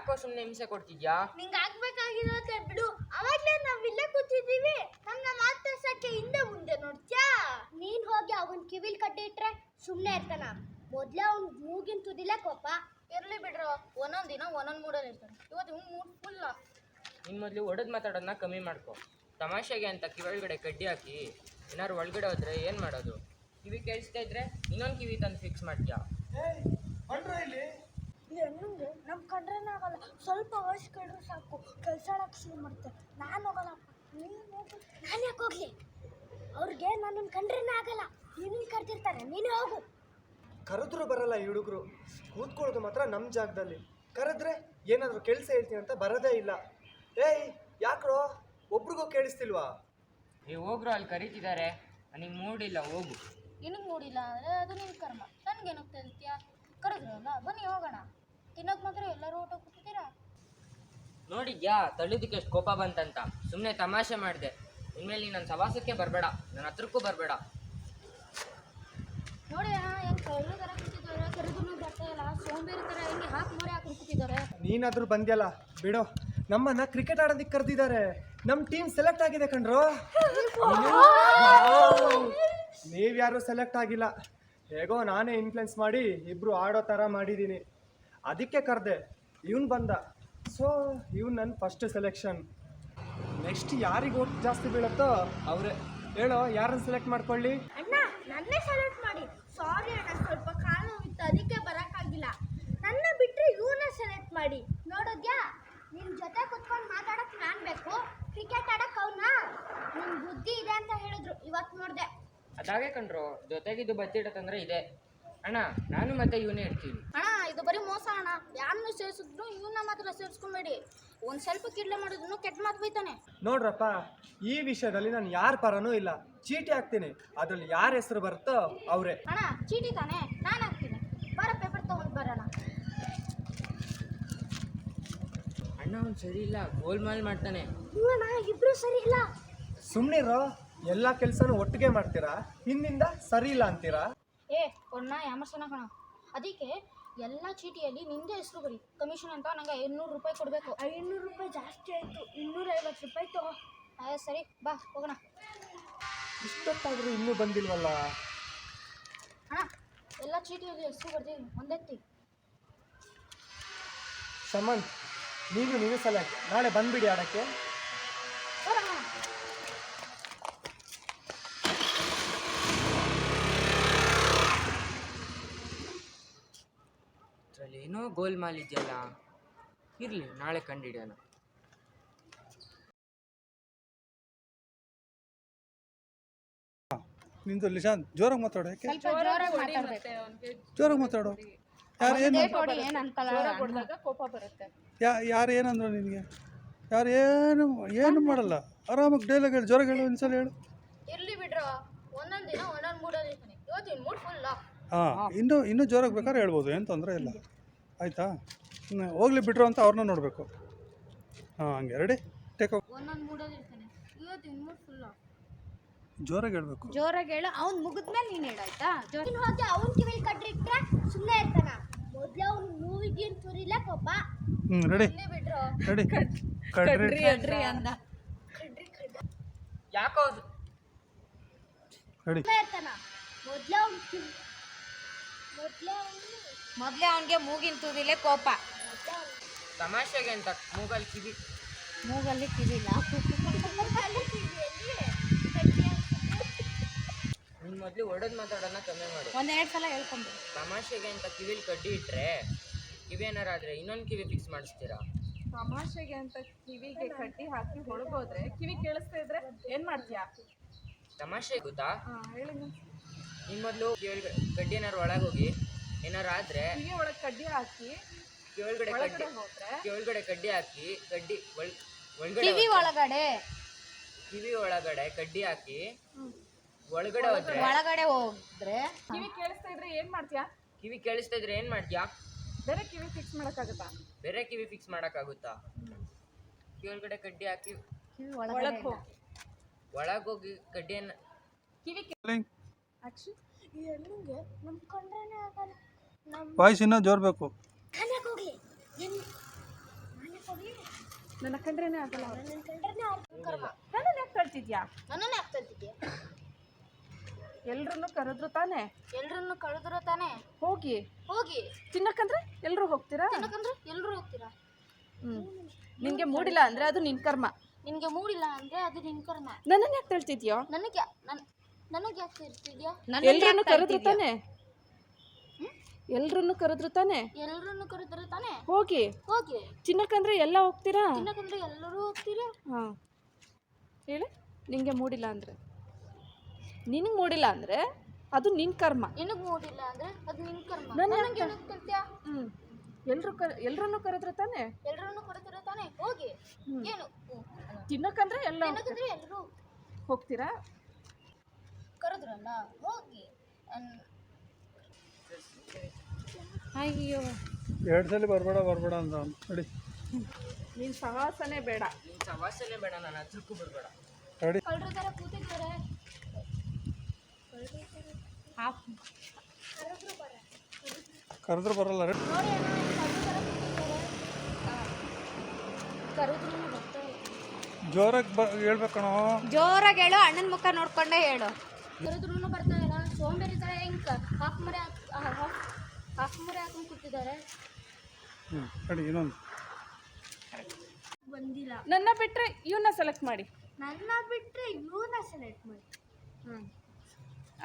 ಯಾಕೋ ಸುಮ್ಮನೆ ಹಿಂಸೆ ಕೊಡ್ತಿದ್ಯಾ? ನಿಂಗೆ ಆಗ್ಬೇಕಾಗಿರೋತ್ತೆ ಬಿಡು. ಅವಾಗ್ಲೇ ನಾವ್ ಇಲ್ಲೇ ಕೂತಿದೀವಿ, ನಮ್ಮ ಮಾತಾಡ್ಸಕ್ಕೆ ಹಿಂದೆ ಮುಂದೆ ನೋಡ್ತ್ಯಾ? ನೀನ್ ಹೋಗಿ ಅವನ್ ಕಿವಿಲ್ ಕಟ್ಟಿ ಇಟ್ರೆ ಸುಮ್ನೆ ಇರ್ತಾನ? ಮೊದ್ಲೇ ಅವ್ನ್ ಮೂಗಿನ ತುದಿಲೇ ಕೋಪ. ಇರ್ಲಿ ಬಿಡ್ರು, ಒಂದೊಂದ್ ದಿನ ಒಂದೊಂದ್ ಮೂಡಲ್ಲಿ ಇರ್ತಾನೆ. ಇವತ್ತು ಇವ್ನು ಮೂಡ್ ಫುಲ್. ಇನ್ನು ಮೊದಲು ಒಡೆದು ಮಾತಾಡೋದನ್ನ ಕಮ್ಮಿ ಮಾಡ್ಕೊ. ತಮಾಷೆಗೆ ಅಂತ ಕಿವಿಯೊಳಗಡೆ ಕಡ್ಡಿ ಹಾಕಿ ಏನಾದ್ರು ಒಳಗಡೆ ಹೋದ್ರೆ ಏನು ಮಾಡೋದು? ಕಿವಿ ಕೇಳಿಸ್ತಾ ಇದ್ರೆ ಇನ್ನೊಂದು ಕಿವಿ ತಂದು ಫಿಕ್ಸ್ ಮಾಡ್ತೀಯಾ? ಹೆಣ್ಣಂಗೆ ನಮ್ ಕಂಡ್ರೇನೆ ಆಗಲ್ಲ, ಸ್ವಲ್ಪ ವಯಸ್ಸು ಕಡ್ರು ಸಾಕು ಕೆಲಸ ಮಾಡಕ್ಕೆ ಶುರು ಮಾಡ್ತಾರೆ. ನಾನು ಹೋಗಲ್ಲಪ್ಪ, ನೀನು ಹೋಗು. ನಾನು ಯಾಕೆ ಹೋಗ್ಲಿ? ಅವ್ರಿಗೆ ನನ್ನನ್ನು ಕಂಡ್ರೇನೆ ಆಗಲ್ಲ, ನೀನು ಕರೆದಿರ್ತಾರೆ, ನೀನೇ ಹೋಗು. ಕರೆದ್ರು ಬರಲ್ಲ ಈ ಹುಡುಗರು, ಕೂತ್ಕೊಳ್ಳೋದು ಮಾತ್ರ ನಮ್ಮ ಜಾಗದಲ್ಲಿ. ಕರೆದ್ರೆ ಏನಾದರೂ ಕೆಲಸ ಹೇಳ್ತೀನಿ ಅಂತ ಬರೋದೇ ಇಲ್ಲ. ಏಯ್ ಯಾಕ್ರೋ, ಒಬ್ರಿಗೂ ಕೇಳಿಸ್ತಿಲ್ವಾ? ಹೋಗ್ರು, ಅಲ್ಲಿ ಕರೀತಿದ್ದಾರೆ, ನನಗೆ ಮೂಡಿಲ್ಲ, ಹೋಗು. ನಿನಗೆ ಮೂಡಿಲ್ಲ ಅಂದರೆ ಅದು ನಿನ್ನ ಕರ್ಮ, ನನಗೇನಕ್ಕೆ ಹೇಳ್ತೀಯಾ? ಕರೆದ್ರಲ್ಲ, ಬನ್ನಿ ಹೋಗೋಣ. ತಿನ್ನೋಕೆ ಮಾತ್ರ ಎಲ್ಲರೂ ಊಟ ಕೂತಿದ್ದೀರಾ? ನೋಡಿದ್ಯಾ ತಳ್ಳಿದ್ದಕ್ಕೆ ಎಷ್ಟು ಕೋಪ ಬಂತಂತ? ಸುಮ್ಮನೆ ತಮಾಷೆ ಮಾಡಿದೆ. ಇನ್ಮೇಲೆ ನನ್ನ ಸವಾಸಕ್ಕೆ ಬರಬೇಡ, ನನ್ನ ಹತ್ರಕ್ಕೂ ಬರಬೇಡ. ನೋಡಿ ಹೆಂಗೆ ಕಳ್ಳು ಥರ ಕೂತಿದ್ದಾರೆ, ಕರೆದು ಬರ್ತಾ ಇಲ್ಲ, ಸೋಂಬೇರಿ ಥರ ಹೆಂಗೆ ಹಾಕಿ ಮೋರೆ ಹಾಕಿ ಕೂತಿದ್ದಾರೆ. ನೀನಾದರೂ ಬಂದ್ಯಲ್ಲ ಬಿಡು, ನಮ್ಮನ್ನ ಕ್ರಿಕೆಟ್ ಆಡೋದಕ್ಕೆ ಕರೆದಿದ್ದಾರೆ. ನಮ್ಮ ಟೀಮ್ ಸೆಲೆಕ್ಟ್ ಆಗಿದೆ ಕಣ್ರೋ. ನೀವ್ಯಾರು ಸೆಲೆಕ್ಟ್ ಆಗಿಲ್ಲ, ಹೇಗೋ ನಾನೇ ಇನ್ಫ್ಲುಯೆನ್ಸ್ ಮಾಡಿ ಇಬ್ರು ಆಡೋ ಥರ ಮಾಡಿದ್ದೀನಿ, ಅದಕ್ಕೆ ಕರೆದೆ. ಇವನು ಬಂದ, ಸೊ ಇವನು ನನ್ನ ಫಸ್ಟ್ ಸೆಲೆಕ್ಷನ್. ನೆಕ್ಸ್ಟ್ ಯಾರಿಗೆ ಓಟ್ ಜಾಸ್ತಿ ಬೀಳುತ್ತೋ ಅವರೇ. ಹೇಳೋ, ಯಾರನ್ನು ಸೆಲೆಕ್ಟ್ ಮಾಡ್ಕೊಳ್ಳಿ? ಅಣ್ಣ ನನ್ನೇ ಸೆಲೆಕ್ಟ್ ಮಾಡಿ. ಸಾರಿ ಅಣ್ಣ, ಸ್ವಲ್ಪ ಕಾಲು ನೋವಿತ್ತು, ಅದಕ್ಕೆ ಬರೋಕ್ಕಾಗಿಲ್ಲ. ನನ್ನ ಬಿಟ್ಟರೆ ಇವನ್ನ ಸೆಲೆಕ್ಟ್ ಮಾಡಿ. ನೋಡೋದ್ಯಾ, ನಿನ್ನ ಜೊತೆ ಕುತ್ಕೊಂಡು ಮಾತಾಡೋಕ್ಕೆ ನಾನು ಬೇಕು, ಕ್ರಿಕೆಟ್ ಆಡೋಕ್ಕೆ ಅವನ್ನ. ನಿನ್ನ ಬುದ್ಧಿ ಇದೆ ಅಂತ ಹೇಳಿದ್ರು, ಇವತ್ತು ನೋಡಿದೆ. ಅದಾಗೆ ಕಣ್ರು, ಜೊತೆಗಿದ್ದು ಬತ್ತಿಡತ್ತಂದ್ರೆ ಇದೆ. ಅಣ್ಣ, ನಾನು ಮತ್ತೆ ಇವನೇ ಇರ್ತೀನಿ. ಅಣ್ಣ ಇದು ಬರೀ ಮೋಸ ಅಣ್ಣ. ಯಾರನ್ನು ಸೇರಿಸಿದ್ರು ಇವನ್ನ ಮಾತ್ರ ಸೇರಿಸ್ಕೊಂಬೇಡಿ. ಒಂದು ಸ್ವಲ್ಪ ಕಿಡ್ಲೆ ಮಾಡಿದ್ರು ಕೆಟ್ಟ ಮಾತು ಬೈತಾನೆ. ನೋಡ್ರಪ್ಪ, ಈ ವಿಷಯದಲ್ಲಿ ನಾನು ಯಾರ ಪರನೂ ಇಲ್ಲ. ಚೀಟಿ ಹಾಕ್ತೀನಿ, ಅದ್ರಲ್ಲಿ ಯಾರ ಹೆಸರು ಬರುತ್ತೋ ಅವರೇ. ಅಣ್ಣ ಚೀಟಿ ತಾನೆ, ನಾನು ಹಾಕ್ತೀನಿ. ಬರ ಪೇಪರ್ ತೊಗೊಂಡು ಬರೋಣ. ಅಣ್ಣ ಅವ್ನು ಸರಿ ಇಲ್ಲ, ಗೋಲ್ಮಾಲ್ ಮಾಡ್ತಾನೆ. ಇವಣ್ಣ ಇಬ್ರು ಸರಿ ಇಲ್ಲ. ಸುಮ್ಮನಿರೋ, ಎಲ್ಲ ಕೆಲಸನೂ ಒಟ್ಟಿಗೆ ಮಾಡ್ತೀರಾ, ಹಿಂದಿಂದ ಸರಿ ಇಲ್ಲ ಅಂತೀರಾ? ಒಣ್ಣ ಯಾಮರ್ಸನ ಕಣ. ಅದಕ್ಕೆ ಎಲ್ಲ ಚೀಟಿಯಲ್ಲಿ ನಿಂದೆ ಹೆಸರು ಬರಿ. ಕಮಿಷನ್ ಅಂತ ನಂಗೆ 500 ರೂಪಾಯಿ ಕೊಡಬೇಕು. 500 ರೂಪಾಯಿ ಜಾಸ್ತಿ ಆಯಿತು, 250 ರೂಪಾಯಿ ತಗೋ. ಸರಿ ಬಾ ಹೋಗೋಣ. ಇಷ್ಟೊತ್ತಾದರೂ ಇನ್ನೂ ಬಂದಿಲ್ವಲ್ಲ? ಅಣ್ಣ ಎಲ್ಲ ಚೀಟಿಯಲ್ಲಿ ಹೆಸರು ಬರ್ತೀವಿ, ಒಂದೆತ್ತಿ. ಸಮಂತ್, ನೀನು ಸೆಲೆಕ್ಟ್. ನಾಳೆ ಬಂದ್ಬಿಡಿ ಆಡೋಕ್ಕೆ. ಅದರಲ್ಲಿ ಏನೋ ಗೋಲ್ಮಾಲ್ ಇದೆಯಲ್ಲ, ಇರಲಿ ನಾಳೆ ಕಂಡುಹಿಡಿಯೋಣ. ನಿಂದು ಲಿಶಾಂತ್ ಜೋರಾಗಿ ಮಾತಾಡೋ. ಯಾಕೆ ಜೋರಾಗಿ ಮಾತಾಡೋ? ಯಾರು ಯಾರು ಏನಂದ್ರು ನಿನಗೆ? ಯಾರು ಏನು ಮಾಡಲ್ಲ, ಆರಾಮಾಗಿ ಡೈಲಾಗ್ ಹೇಳಿ, ಜೋರಾಗಿ ಹೇಳು, ಒಂದ್ಸಲ ಹೇಳು. ಇರ್ಲಿ ಬಿಡ್ರೋ, ಒಂದೊಂದು ದಿನ ಒಂದೊಂದು ಮೂಡಲ್ಲಿ ಇರ್ತಾನೆ. ಇವತ್ತು ಮೂಡ್ ಫುಲ್. ಹಾಂ, ಇನ್ನೂ ಜೋರಾಗಿ ಬೇಕಾದ್ರೆ ಹೇಳ್ಬೋದು, ಏನು ತೊಂದರೆ ಇಲ್ಲ. ಆಯಿತಾ? ಹೋಗ್ಲಿ ಬಿಟ್ರು ಅಂತ ಅವ್ರನ್ನ ನೋಡಬೇಕು. ಹಾಂ, ಹಂಗೆ ರೆಡಿ, ಟೇಕ್. ಒಂದೊಂದು ಮೂಡಲ್ಲಿ ಇರ್ತಾನೆ, ಇವತ್ತು ಮೂಡ್ ಫುಲ್. ಜೋರಾಗಿ ಹೇಳ್ಬೇಕು. ಜೋರಾಗಿ ಹೇಳು, ಅವ್ನು ಮುಗಿದ್ಮೇಲೆ ನೀನು ಹೇಳಾಯ್ತಾ? ನೀನು ಹೋಗಿ ಅವ್ನ ಕಿವಿಲಿ ಕಟ್ಟಿಟ್ರೆ ಸುಮ್ಮನೆ ಇರ್ತಾನ? ಮೊದಲೇ ಅವ್ನು ಮೂವಿಗೇನು ತುರಿಲ್ಲ ಕೋಪ. ರೆಡಿ ರೆಡಿ ಕಡ್ರಿ ಅಂದ. ಯಾಕೋ ರೆಡಿ ಇರ್ತಾನ? ಮೊದಲೇ ಅವ್ನು ಮೊದಲೇ ಅವನಿಗೆ ಮೂಗಿನ ತುದಿಲೇ ಕೋಪ. ತಮಾಷೆಗೆ ಅಂತ ಮೂಗಲ್ಲಿ ಕಿವಿಲ್ಲ. ನೀನು ಮೊದಲು ಒಡೆದು ಮಾತಾಡೋದನ್ನ ಕಮ್ಮಿ ಮಾಡು. ಒಂದೆರಡು ಸಲ ಹೇಳ್ಕೊಂಡು. ತಮಾಷೆಗೆ ಅಂತ ಕಿವಿಲಿ ಕಡ್ಡಿ ಇಟ್ಟರೆ ಕಿವಿ ಏನಾರಾದರೆ ಇನ್ನೊಂದು ಕಿವಿ ಫಿಕ್ಸ್ ಮಾಡಿಸ್ತೀರಾ? ತಮಾಷೆಗೆ ಅಂತ ಕಿವಿಗೆ ಕಡ್ಡಿ ಹಾಕಿ ಹೊಳಗೋದ್ರೆ ಕಿವಿ ಕೇಳಿಸ್ತಾ ಇದ್ರೆ ಏನು ಮಾಡ್ತೀಯಾ? ತಮಾಷೆ ಗೊತ್ತಾ? ಹೇಳಿ. ನಿಮ್ಮ ಮೊದಲು ಕಡ್ಡಿ ಏನಾರು ಒಳಗೆ ಹೋಗಿ ಏನಾರು ಆದರೆ ಕಿವಿ ಒಳಗೆ ಕಡ್ಡಿ ಹಾಕಿ ಕಿವಿಯೊಳಗಡೆ ಕಡ್ಡಿ ಹಾಕಿ ಕಡ್ಡಿ ಒಳಗಡೆ ಕಿವಿ ಒಳಗಡೆ ಕಡ್ಡಿ ಹಾಕಿ ಒಳಗಡೆ ಹೋದ್ರೆ ಕಿವಿ ಕೇಳಿಸ್ತಾ ಇದ್ರೆ ಏನು ಮಾಡ್ತೀಯಾ? ಕಿವಿ ಕೇಳಿಸ್ತಾ ಇದ್ರೆ ಏನು ಮಾಡ್ತೀಯಾ? ಬೇರೆ ಕಿವಿ ಫಿಕ್ಸ್ ಮಾಡೋಕ್ಕಾಗತ್ತಾ? ಬೇರೆ ಕಿವಿ ಫಿಕ್ಸ್ ಮಾಡೋಕ್ಕಾಗುತ್ತಾ? ಕಿವಿಯೊಳಗಡೆ ಕಡ್ಡಿ ಹಾಕಿ ಒಳಗೋಗಿ ಕಡ್ಡಿಯನ್ನು ಕಿವಿ ಈ ಹೆಣ್ಣಿಗೆ ನಮ್ಮ ಕಂಡ್ರೇನೆ ಆಗಲ್ಲ. ವಾಯ್ಸ್ ಇನ್ನೂ ಜೋರ್ ಬೇಕು. ಕನ್ಯಾಕ್ ಹೋಗ್ಲಿ. ನನ್ನ ಕಂಡ್ರೇನೆ ಆಗಲ್ಲ ಅವ್ರು. ನನ್ನ ಕಂಡ್ರೆ ಕರ್ಮ. ನನ್ನನ್ನು ಯಾಕೆ ಕಳ್ತಿದ್ಯಾ? ನನ್ನನ್ನು ಯಾಕೆ ತಲ್ತಿದ್ಯಾ? ಎಲ್ರನ್ನೂ ಕರೆದ್ರು ತಾನೇ? ಎಲ್ರನ್ನು ಕಳೆದ್ರು ತಾನೇ? ಹೋಗಿ ಹೋಗಿ ತಿನ್ನಕ್ಕಂದ್ರೆ ಎಲ್ಲರೂ ಹೋಗ್ತೀರಾ? ತಿನ್ನಕಂದ್ರೆ ಎಲ್ಲರೂ ಹೋಗ್ತೀರಾ? ನಿನಗೆ ಮೂಡಿಲ್ಲ ಅಂದರೆ ಅದು ನಿನ್ನ ಕರ್ಮ. ನಿನಗೆ ಮೂಡಿಲ್ಲ ಅಂದರೆ ಅದು ನಿನ್ನ ಕರ್ಮ. ನನ್ನನ್ನು ಯಾಕೆ ತಳ್ತಿದ್ಯೋ? ನನಗೆ ಯಾಕೆ ಇರ್ತಿದ್ಯಾ? ಎಲ್ರನ್ನೂ ಕರೆದ್ರು ತಾನೇ? ಎಲ್ರನ್ನೂ ಕರೆದ್ರು ತಾನೇ? ಎಲ್ಲರನ್ನು ಕರೆದ್ರು ತಾನೇ? ಹೋಗಿ ಹೋಗಿ ತಿನ್ನಕ್ಕಂದ್ರೆ ಎಲ್ಲ ಹೋಗ್ತೀರಾ? ತಿನ್ನಕಂದ್ರೆ ಎಲ್ಲರೂ ಹೋಗ್ತೀರಾ? ಹಾಂ ಹೇಳಿ. ನಿನಗೆ ಮೂಡಿಲ್ಲ ಅಂದರೆ, ನಿನಗೆ ಮೂಡಿಲ್ಲ ಅಂದರೆ ಅದು ನಿನ್ನ ಕರ್ಮ. ನಿನಗೆ ಮೂಡಿಲ್ಲ ಅಂದರೆ ಅದು ನಿನ್ನ ಕರ್ಮ. ನನಗೆ ನನಗೆ ಏನಕ್ಕೆ ಕಲ್ತ್ಯಾ? ಎಲ್ರನ್ನೂ ಕರೆದ್ರು ತಾನೇ? ಎಲ್ಲರನ್ನು ಕರೆದ್ರು ತಾನೇ? ಹೋಗಿ ಏನು ತಿನ್ನಕ್ಕಂದ್ರೆ ಎಲ್ಲ ತಿನ್ನಕಂದ್ರೆ ಎಲ್ಲರೂ ಹೋಗ್ತೀರಾ? ಕರೆದ್ರಲ್ಲ ಹೋಗಿ. ಅಯ್ಯೋ 2 ಸಲ ಬರಬೇಡ ಅಂತ ನಡಿ ನೀನು ಸವಾಸನೆ ಬೇಡ. ನಿನ್ನ ಸವಾಸನೆ ಬೇಡ, ನನ್ನ ಹತ್ರಕ್ಕೂ ಬಿಡಬೇಡ. ನಡಿ. ಕಳ್ಳರ ಥರ ಕೂತಿದ್ದಾರೆ. ಕರೆದ್ರು ಬರಲ್ಲ ರೆಡಿ. ನೋಡಿ ಅಣ್ಣ, ಕಳ್ಳರ ಥರ ಕೂತಿದ್ದಾರೆ. ಕರೆದ್ರು ಬರ್ತಾರೆ. ಜೋರಾಗಿ ಹೇಳ್ಬೇಕಣೋ. ಜೋರಾಗಿ ಹೇಳು, ಅಣ್ಣನ ಮುಖ ನೋಡ್ಕೊಂಡೇ ಹೇಳು. ಕರೆದ್ರು ಬರ್ತಾ ಇಲ್ಲ. ಸೋಂಬೇರಿ ಥರ ಹೆಂಗೆ ಹಾಫ್ ಮರೆ ಹಾಕೊಂಡು ಕೂತಿದ್ದಾರೆ. ನಡಿ ಇನ್ನೊಂದು. ಬಂದಿಲ್ಲ. ನನ್ನ ಬಿಟ್ಟರೆ ಇವನ್ನ ಸೆಲೆಕ್ಟ್ ಮಾಡಿ. ನನ್ನ ಬಿಟ್ರೆ ಇವನ್ನ ಸೆಲೆಕ್ಟ್ ಮಾಡಿ.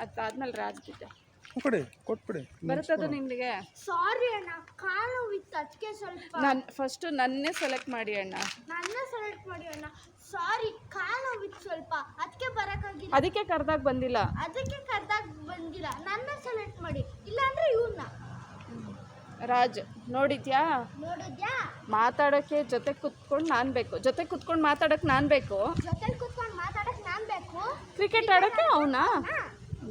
ಅದಾದ್ಮೇಲೆ ರಾಜ್ಗಿದ್ದ ಕೊಟ್ಬಿಡಿ. ಬರುತ್ತದು ನಿಮಗೆ. ಸಾರಿ ಅಣ್ಣ, ಕಾಲು ವಿತ್ ಅದಕ್ಕೆ ಸ್ವಲ್ಪ. ಫಸ್ಟು ನನ್ನೇ ಸೆಲೆಕ್ಟ್ ಮಾಡಿ ಅಣ್ಣ. ನನ್ನ ಸೆಲೆಕ್ಟ್ ಮಾಡಿ ಅಣ್ಣ. ಸಾರಿ, ಕಾಲು ವಿತ್ ಸ್ವಲ್ಪ ಅದಕ್ಕೆ ಬರಕ್ಕಾಗಿಲ್ಲ. ಅದಕ್ಕೆ ಕರೆದಾಗ ಬಂದಿಲ್ಲ. ಅದಕ್ಕೆ ಕರ್ದಾಗ ಬಂದಿಲ್ಲ. ನನ್ನ ಸೆಲೆಕ್ಟ್ ಮಾಡಿ, ಇಲ್ಲಾಂದ್ರೆ ಇವನ್ನ. ರಾಜ್ ನೋಡಿದ್ಯಾ? ನೋಡಿದ್ಯಾ? ಮಾತಾಡೋಕ್ಕೆ ಜೊತೆ ಕುತ್ಕೊಂಡು ನಾನು ಬೇಕು. ಜೊತೆ ಕುತ್ಕೊಂಡು ಮಾತಾಡೋಕ್ಕೆ ನಾನು ಬೇಕು. ಜೊತೆಲಿ ಕುತ್ಕೊಂಡು ಮಾತಾಡಕ್ ನಾನ್ ಬೇಕು. ಕ್ರಿಕೆಟ್ ಆಡೋಕ್ಕೆ ಅವನಾ?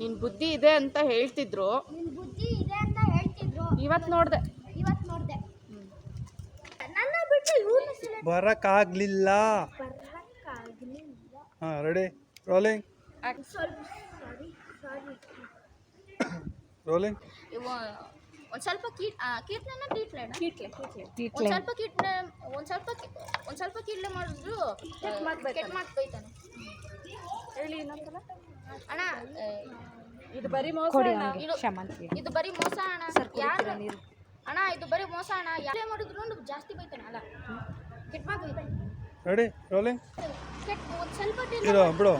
ನಿನ್ನ ಬುದ್ಧಿ ಇದೆ ಅಂತ ಹೇಳ್ತಿದ್ರು. ನಿನ್ ಬುದ್ಧಿ ಇದೆ ಅಂತ ಹೇಳ್ತಿದ್ರು. ಇವತ್ತು ನೋಡಿದೆ. ನನ್ನ ಬಿಟ್ಟು ಇವನ್ನ ಸೆಲೆಕ್ಟ್ ಬರಕ್ಕಾಗ್ಲಿಲ್ಲ. ಬರಕ್ಕಾಗಲಿಲ್ಲ. ಹಾಂ ರೆಡಿ ರೋಲಿಂಗ್. ಸ್ವಲ್ಪ ಸಾರಿ. ರೋಲಿಂಗ್. ಒಂದು ಸ್ವಲ್ಪ ಕೀಟ್ಲೆನ ತೀಟ್ಲೆನ ಕೀಟ್ಲೆ ಒಂದು ಸ್ವಲ್ಪ ಕೀಟ್ಲೆ ಮಾಡಿದ್ರು ಕೆಟ್ಟ ಮಾತು ಬೈತಾನೆ. ಹೇಳಿ ಇನ್ನೊಂದ್ಸಲ. ಅಣ್ಣ ಇದು ಬರೀ ಮೋಸ ಅಣ್ಣ. ಇದು ಬರೀ ಮೋಸ ಅಣ್ಣ. ಯಾರು ಅಣ್ಣ ಇದು ಬರೀ ಮೋಸ ಅಣ್ಣ. ಯಾರೇ ಮಾಡಿದ್ರು ಜಾಸ್ತಿ ಬೈತಾನೆ. ಅಲ್ಲ ಕೆಟ್ಟ ಮಾತು ಬೈತಾನೆ. Ready rolling. ಒಂದು ಸ್ವಲ್ಪ ಇರೋ ಬಿಡು.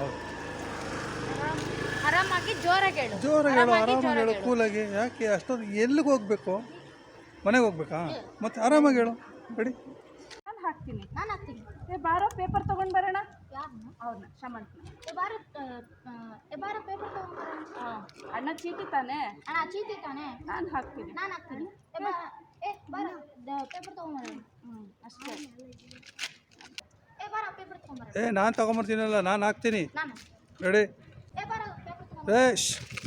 ಆರಾಮಾಗಿ ಜೋರಾಗಿ ಹೇಳು. ಆರಾಮಾಗಿ ಹೇಳು ಕೂಲಾಗಿ. ಯಾಕೆ ಅಷ್ಟೊಂದು ಎಲ್ಲಿಗೆ ಹೋಗ್ಬೇಕು? ಮನೆಗೆ ಹೋಗ್ಬೇಕಾ? ಮತ್ತೆ ಆರಾಮಾಗಿ ಹೇಳು. ರೆಡಿ. ನಾನು ಹಾಕ್ತೀನಿ. ನಾನು ಹಾಕ್ತೀನಿ. ಬಾರೋ ಪೇಪರ್ ತೊಗೊಂಡು ಬರೋಣ. ಯಾರನ್ನ? ಅವ್ರನ್ನ ಶಮಂತ್. ಬಾರ ಪೇಪರ್ ತಗೊಂಡ್ಬರೋಣ. ಅಣ್ಣ ಚೀಟಿ ತಾನೆ? ಅಣ್ಣ ಚೀಟಿ ತಾನೆ? ನಾನು ಹಾಕ್ತೀನಿ. ನಾನು ಹಾಕ್ತೀನಿ. ಬಾರ ಪೇಪರ್ ತಗೊಂಬರೋಣ. ಅಷ್ಟೇ. ಬಾರ ಪೇಪರ್ ತಗೊಂಬರೋಣ. ನಾನು ತಗೊಂಬರ್ತೀನಲ್ಲ, ನಾನು ಹಾಕ್ತೀನಿ. ನಾನು ರೆಡಿ. ಬಾರ ಪೇಪರ್ ತಗೊಂಬರೋಣ.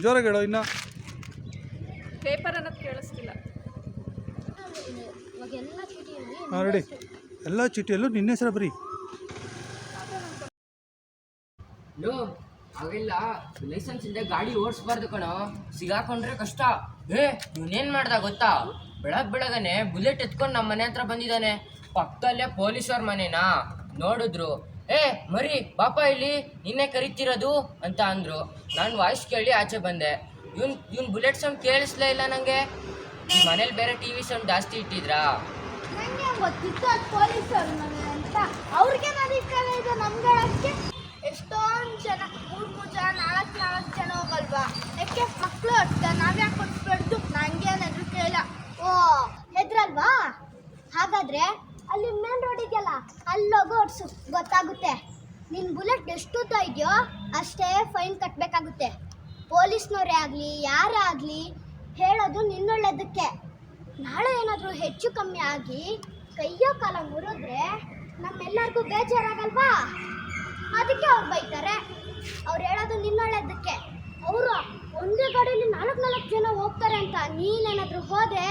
ಜೋರಾಗಿ ಹೇಳು ಇನ್ನು. ಪೇಪರ್ ಅನ್ನೋದು ಕೇಳಿಸ್ತಿಲ್ಲ. ಇವಾಗ ಎಲ್ಲ ಚೀಟಿಯಲ್ಲಿ ಹಾಂ ರೆಡಿ. ಎಲ್ಲ ಚೀಟಿಯಲ್ಲೂ ನಿನ್ನ ಹೆಸರು ಬರೀ. ಲೋ ಅವೆಲ್ಲ ಲೈಸೆನ್ಸ್ ಇಲ್ಲದೆ ಗಾಡಿ ಓಡಿಸ್ಬಾರ್ದು ಕಣೋ. ಸಿಗಾಕೊಂಡ್ರೆ ಕಷ್ಟ. ಇವನೇನ್ ಮಾಡ್ದ ಗೊತ್ತಾ? ಬೆಳಗನೆ ಬುಲೆಟ್ ಎತ್ಕೊಂಡು ನಮ್ಮ ಮನೆ ಹತ್ರ ಬಂದಿದ್ದಾನೆ. ಪಕ್ಕದಲ್ಲೇ ಪೊಲೀಸವ್ರ ಮನೆನಾ. ನೋಡಿದ್ರು, ಮರಿ ಪಾಪ ಇಲ್ಲಿ ನಿನ್ನೆ ಕರಿತಿರೋದು ಅಂತ ಅಂದ್ರು. ನಾನು ವಾಯ್ಸ್ ಕೇಳಿ ಆಚೆ ಬಂದೆ. ಇವ್ನ್ ಬುಲೆಟ್ ಸೌಂಡ್ ಕೇಳಿಸ್ಲೇ ಇಲ್ಲ ನನಗೆ. ಈ ಮನೇಲಿ ಬೇರೆ ಟಿವಿ ಸೌಂಡ್ ಜಾಸ್ತಿ ಇಟ್ಟಿದ್ರಾ? ನಂಗೆ ಗೊತ್ತಿತ್ತು ಅದು ಪೊಲೀಸರು ಮನೆ ಅಂತ. ಅವ್ರಿಗೆ ಅಧಿಕಾರ ಇದೆ ನಮ್ಗಳಕ್ಕೆ. ಎಷ್ಟೊಂದು ಜನ 3 ಜನ 4 ಜನ ಹೋಗಲ್ವಾ? ಯಾಕೆ ಮಕ್ಕಳು ಅಷ್ಟೇ, ನಾವ್ಯಾಕೆ ಕೊಟ್ಬಿಡ್ತು? ನಂಗೇನಾದ್ರು ಕೇಳ. ಓ ಹೆದ್ರಲ್ವಾ? ಹಾಗಾದ್ರೆ ಅಲ್ಲಿ ಮೇನ್ ರೋಡ್ ಇದೆಯಲ್ಲ, ಅಲ್ಲೋಗೋ ಓಡಿಸು, ಗೊತ್ತಾಗುತ್ತೆ. ನಿನ್ನ ಬುಲೆಟ್ ಎಷ್ಟು ಉದ್ದ ಇದೆಯೋ ಅಷ್ಟೇ ಫೈನ್ ಕಟ್ಟಬೇಕಾಗುತ್ತೆ. ಪೊಲೀಸ್ನವರೇ ಆಗಲಿ ಯಾರೇ ಆಗಲಿ ಹೇಳೋದು ನಿನ್ನೊಳ್ಳೇದಕ್ಕೆ. ನಾಳೆ ಏನಾದರೂ ಹೆಚ್ಚು ಕಮ್ಮಿ ಆಗಿ ಕೈಯೋ ಕಾಲ ಮುರಿದ್ರೆ ನಮ್ಮೆಲ್ಲರಿಗೂ ಬೇಜಾರಾಗಲ್ವಾ? ಅದಕ್ಕೆ ಅವ್ರು ಬೈತಾರೆ. ಅವ್ರು ಹೇಳೋದು ನಿನ್ನೊಳ್ಳೇದಕ್ಕೆ. ಅವರು ಒಂದೇ ಗಾಡಿಯಲ್ಲಿ 4 ಜನ ಹೋಗ್ತಾರೆ ಅಂತ ನೀನೇನಾದರೂ ಹೋದೆ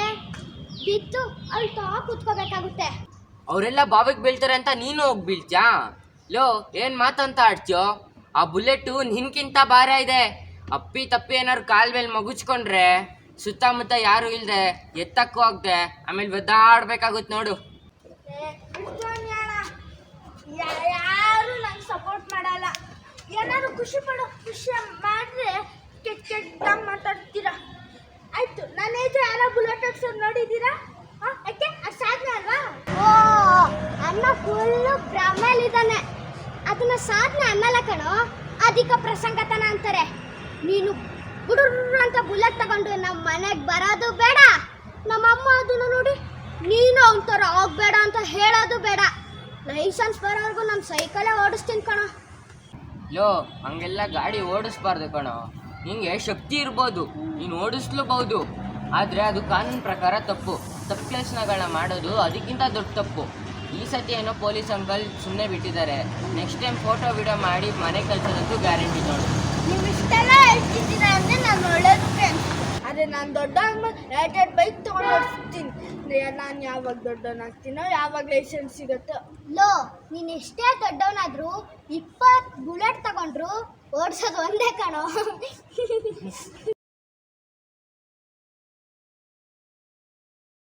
ಬಿದ್ದು ಅಳ್ತಾ ಕೂತ್ಕೋಬೇಕಾಗುತ್ತೆ. ಅವರೆಲ್ಲ ಬಾವಿಗೆ ಬೀಳ್ತಾರೆ ಅಂತ ನೀನು ಹೋಗಿ ಬೀಳ್ತ್ಯಾ? ಲೋ ಏನು ಮಾತಂತ ಆಡ್ತೀಯೋ? ಆ ಬುಲೆಟು ನಿನ್ಕಿಂತ ಭಾರ ಇದೆ. ಅಪ್ಪಿ ತಪ್ಪಿ ಏನಾದ್ರು ಕಾಲ್ ಮೇಲೆ ಮಗುಚ್ಕೊಂಡ್ರೆ ಸುತ್ತಮುತ್ತ ಯಾರು ಇಲ್ಲದೆ ಎತ್ತಕ್ಕೂ ಆಗದೆ ಆಮೇಲೆ ಒದ್ದಾಡ್ಬೇಕಾಗುತ್ತೆ ನೋಡು. ಏನಾದ್ರು ಖುಷಿ ಮಾಡಿದ್ರೆ ಕೆಟ್ಟ ಮಾತಾಡ್ತೀರಾ. ಆಯ್ತು, ನನ್ನ ಹೆಸರು ಯಾರೋ ಬುಲೆಟ್ ಹೊಡ್ಸೋದು ನೋಡಿದ್ದೀರಾ? ಯಾಕೆ ಅದು ಸಾಧನೆ ಅಲ್ವಾ? ಓ, ಅಣ್ಣ ಫುಲ್ಲು ಭ್ರಮೆಲಿದ್ದಾನೆ. ಅದನ್ನ ಸಾಧನೆ ಅನ್ನಲ್ಲ ಕಣೋ, ಅಧಿಕ ಪ್ರಸಂಗತನ ಅಂತಾರೆ. ನೀನು ಬುಡುರ್ರು ಅಂತ ಬುಲೆಟ್ ತಗೊಂಡು ನಮ್ಮ ಮನೆಗೆ ಬರೋದು ಬೇಡ, ನಮ್ಮಮ್ಮ ಅದನ್ನು ನೋಡಿ ನೀನು ಅವನ ಆಗಬೇಡ ಅಂತ ಹೇಳೋದು ಬೇಡ. ಲೈಸೆನ್ಸ್ ಬರೋವರೆಗೂ ನಮ್ಮ ಸೈಕಲೇ ಓಡಿಸ್ತೀನಿ ಕಣೋ. ಲೋ, ಹಂಗೆಲ್ಲ ಗಾಡಿ ಓಡಿಸ್ಬಾರ್ದು ಕಣೋ. ನಿಂಗೆ ಶಕ್ತಿ ಇರ್ಬೋದು, ನೀನು ಓಡಿಸ್ಲೂಬಹುದು, ಆದರೆ ಅದು ಕಾನೂನು ಪ್ರಕಾರ ತಪ್ಪು ಕೆಲಸಗಳನ್ನ ಮಾಡೋದು ಅದಕ್ಕಿಂತ ದೊಡ್ಡ ತಪ್ಪು. ಈ ಸತಿ ಏನೋ ಪೊಲೀಸ್ ಅಂಕಲ್ ಸುಮ್ಮನೆ ಬಿಟ್ಟಿದ್ದಾರೆ. ನೆಕ್ಸ್ಟ್ ಟೈಮ್ ಫೋಟೋ ವಿಡಿಯೋ ಮಾಡಿ ಮನೆ ಕಳ್ಸೋದಂತೂ ಗ್ಯಾರಂಟಿ ನೋಡು. ನೀವು ಇಷ್ಟೆಲ್ಲ ಹೇಳ್ತಿದ್ದೀರಾ ಅಂದರೆ ನಾನು ಒಳ್ಳೇದು ಫ್ರೆಂಡ್ಸ್. ಆದರೆ ನಾನು ದೊಡ್ಡ ಎರಡೆರಡು ಬೈಕ್ ತೊಗೊಂಡು ಓಡಿಸ್ತೀನಿ. ನಾನು ಯಾವಾಗ ದೊಡ್ಡವನಾಗ್ತೀನೋ, ಯಾವಾಗ ಲೈಸೆನ್ಸ್ ಸಿಗುತ್ತೋ. ಲೋ, ನೀನು ಎಷ್ಟೇ ದೊಡ್ಡವನಾದರೂ 20 ಬುಲೆಟ್ ತಗೊಂಡ್ರು ಓಡಿಸೋದು ಒಂದೇ ಕಣೋ.